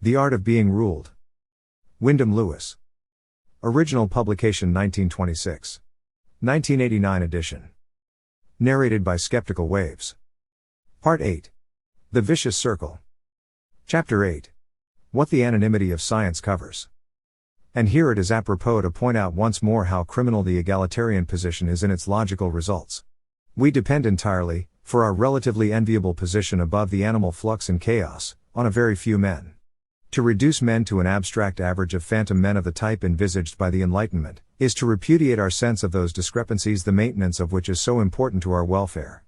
The Art of Being Ruled. Wyndham Lewis. Original publication 1926. 1989 edition. Narrated by Skeptical Waves. Part 8. The Vicious Circle. Chapter 8. What the Anonymity of Science Covers. And here it is apropos to point out once more how criminal the egalitarian position is in its logical results. We depend entirely, for our relatively enviable position above the animal flux and chaos, on a very few men. To reduce men to an abstract average of phantom men of the type envisaged by the Enlightenment, is to repudiate our sense of those discrepancies, the maintenance of which is so important to our welfare.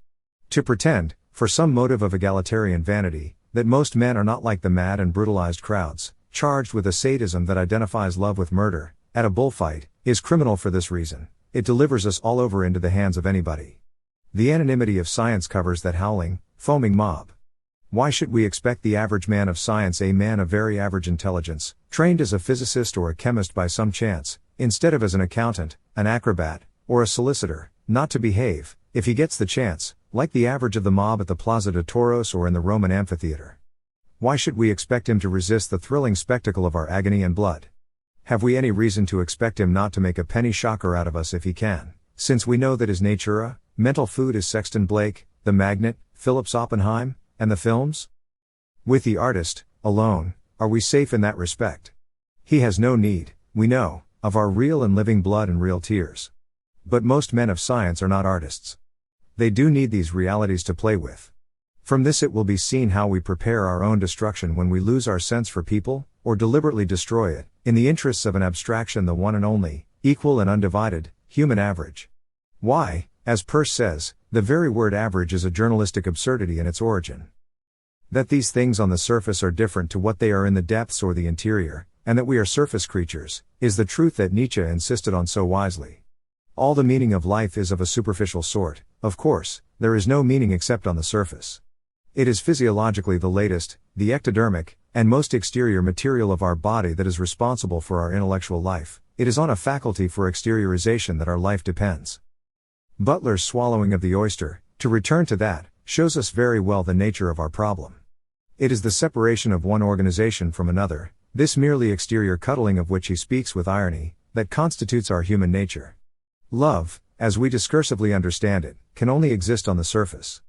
To pretend, for some motive of egalitarian vanity, that most men are not like the mad and brutalized crowds, charged with a sadism that identifies love with murder, at a bullfight, is criminal for this reason: it delivers us all over into the hands of anybody. The anonymity of science covers that howling, foaming mob. Why should we expect the average man of science, a man of very average intelligence, trained as a physicist or a chemist by some chance, instead of as an accountant, an acrobat, or a solicitor, not to behave, if he gets the chance, like the average of the mob at the Plaza de Toros or in the Roman amphitheater? Why should we expect him to resist the thrilling spectacle of our agony and blood? Have we any reason to expect him not to make a penny shocker out of us if he can, since we know that his natura, mental food is Sexton Blake, the Magnet, Phillips Oppenheim, and the films? With the artist, alone, are we safe in that respect. He has no need, we know, of our real and living blood and real tears. But most men of science are not artists. They do need these realities to play with. From this it will be seen how we prepare our own destruction when we lose our sense for people, or deliberately destroy it, in the interests of an abstraction, the one and only, equal and undivided, human average. Why, as Peirce says, the very word average is a journalistic absurdity in its origin. That these things on the surface are different to what they are in the depths or the interior, and that we are surface creatures, is the truth that Nietzsche insisted on so wisely. All the meaning of life is of a superficial sort. Of course, there is no meaning except on the surface. It is physiologically the latest, the ectodermic, and most exterior material of our body that is responsible for our intellectual life. It is on a faculty for exteriorization that our life depends. Butler's swallowing of the oyster, to return to that, shows us very well the nature of our problem. It is the separation of one organization from another, this merely exterior cuddling of which he speaks with irony, that constitutes our human nature. Love, as we discursively understand it, can only exist on the surface.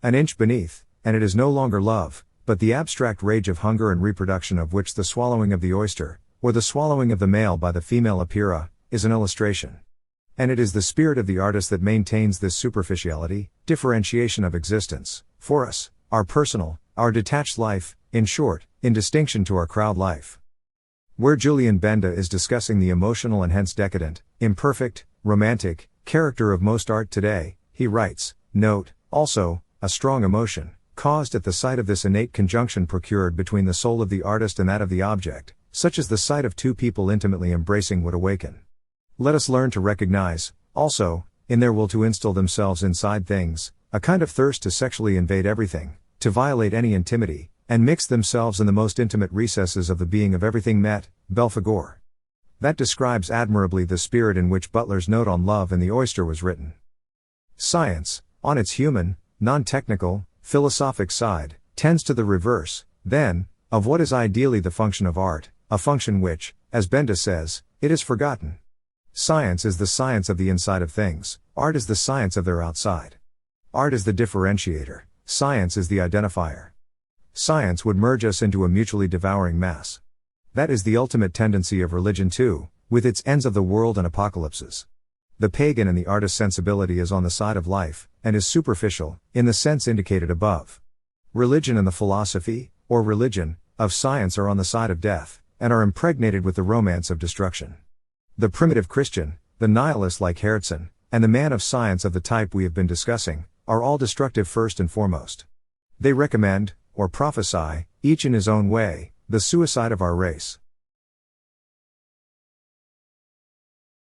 An inch beneath, and it is no longer love, but the abstract rage of hunger and reproduction of which the swallowing of the oyster, or the swallowing of the male by the female Epeira, is an illustration. And it is the spirit of the artist that maintains this superficiality, differentiation of existence, for us, our personal, our detached life, in short, in distinction to our crowd life. Where Julian Benda is discussing the emotional and hence decadent, imperfect, romantic, character of most art today, he writes, note, also, a strong emotion, caused at the sight of this innate conjunction procured between the soul of the artist and that of the object, such as the sight of two people intimately embracing would awaken. Let us learn to recognize, also, in their will to install themselves inside things, a kind of thirst to sexually invade everything, to violate any intimity, and mix themselves in the most intimate recesses of the being of everything met, Belphegor. That describes admirably the spirit in which Butler's note on love in the oyster was written. Science, on its human, non-technical, philosophic side, tends to the reverse, then, of what is ideally the function of art, a function which, as Benda says, it is forgotten. Science is the science of the inside of things, art is the science of their outside. Art is the differentiator, science is the identifier. Science would merge us into a mutually devouring mass. That is the ultimate tendency of religion too, with its ends of the world and apocalypses. The pagan and the artist's sensibility is on the side of life, and is superficial, in the sense indicated above. Religion and the philosophy, or religion, of science are on the side of death, and are impregnated with the romance of destruction. The primitive Christian, the nihilist like Herzen, and the man of science of the type we have been discussing, are all destructive first and foremost. They recommend, or prophesy, each in his own way, the suicide of our race.